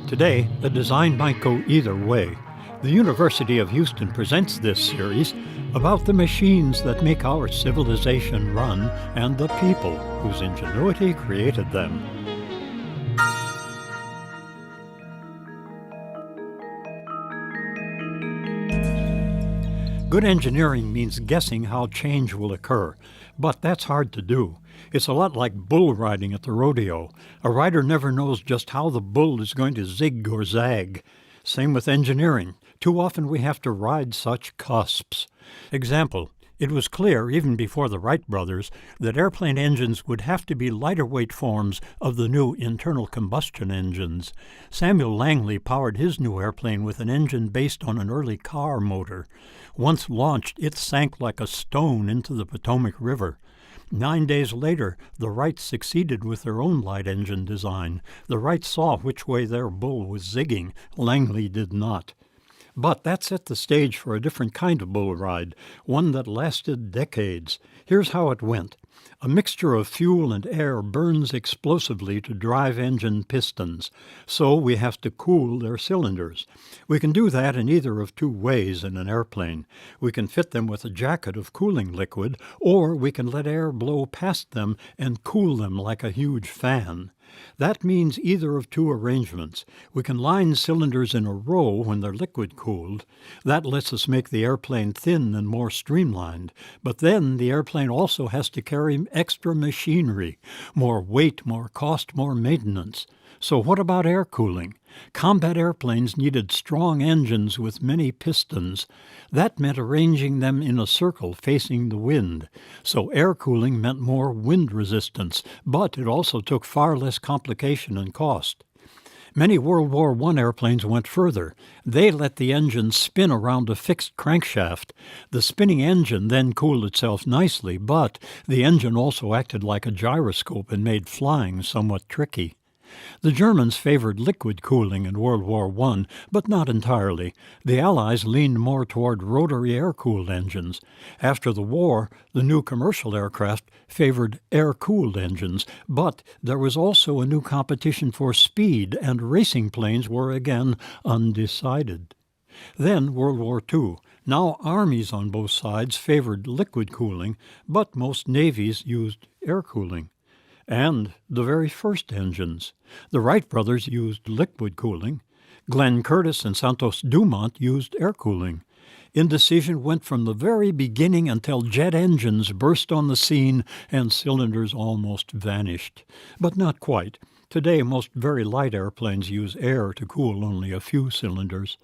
Today, the design might go either way. The University of Houston presents this series about the machines that make our civilization run and the people whose ingenuity created them. Good engineering means guessing how change will occur, but that's hard to do. It's a lot like bull riding at the rodeo. A rider never knows just how the bull is going to zig or zag. Same with engineering. Too often we have to ride such cusps. Example, it was clear, even before the Wright brothers, that airplane engines would have to be lighter weight forms of the new internal combustion engines. Samuel Langley powered his new airplane with an engine based on an early car motor. Once launched, it sank like a stone into the Potomac River. 9 days later, the Wrights succeeded with their own light engine design. The Wrights saw which way their bull was zigging. Langley did not. But that set the stage for a different kind of bull ride, one that lasted decades. Here's how it went. A mixture of fuel and air burns explosively to drive engine pistons, so we have to cool their cylinders. We can do that in either of two ways in an airplane. We can fit them with a jacket of cooling liquid, or we can let air blow past them and cool them like a huge fan. That means either of two arrangements. We can line cylinders in a row when they're liquid-cooled. That lets us make the airplane thin and more streamlined. But then the airplane also has to carry extra machinery. More weight, more cost, more maintenance. So what about air cooling? Combat airplanes needed strong engines with many pistons. That meant arranging them in a circle facing the wind. So air cooling meant more wind resistance, but it also took far less complication and cost. Many World War I airplanes went further. They let the engine spin around a fixed crankshaft. The spinning engine then cooled itself nicely, but the engine also acted like a gyroscope and made flying somewhat tricky. The Germans favored liquid cooling in World War I, but not entirely. The Allies leaned more toward rotary air-cooled engines. After the war, the new commercial aircraft favored air-cooled engines, but there was also a new competition for speed, and racing planes were again undecided. Then World War II. Now armies on both sides favored liquid cooling, but most navies used air cooling. And the very first engines. The Wright brothers used liquid cooling. Glenn Curtiss and Santos Dumont used air cooling. Indecision went from the very beginning until jet engines burst on the scene and cylinders almost vanished. But not quite. Today, most very light airplanes use air to cool only a few cylinders.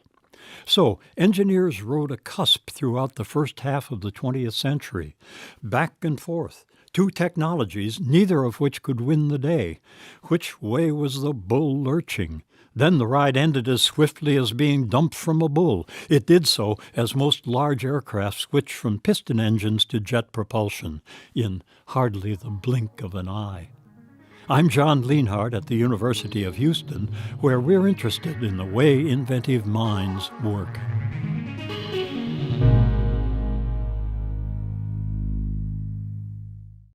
So, engineers rode a cusp throughout the first half of the 20th century. Back and forth. Two technologies, neither of which could win the day. Which way was the bull lurching? Then the ride ended as swiftly as being dumped from a bull. It did so as most large aircraft switched from piston engines to jet propulsion, in hardly the blink of an eye. I'm John Lienhardt at the University of Houston, where we're interested in the way inventive minds work.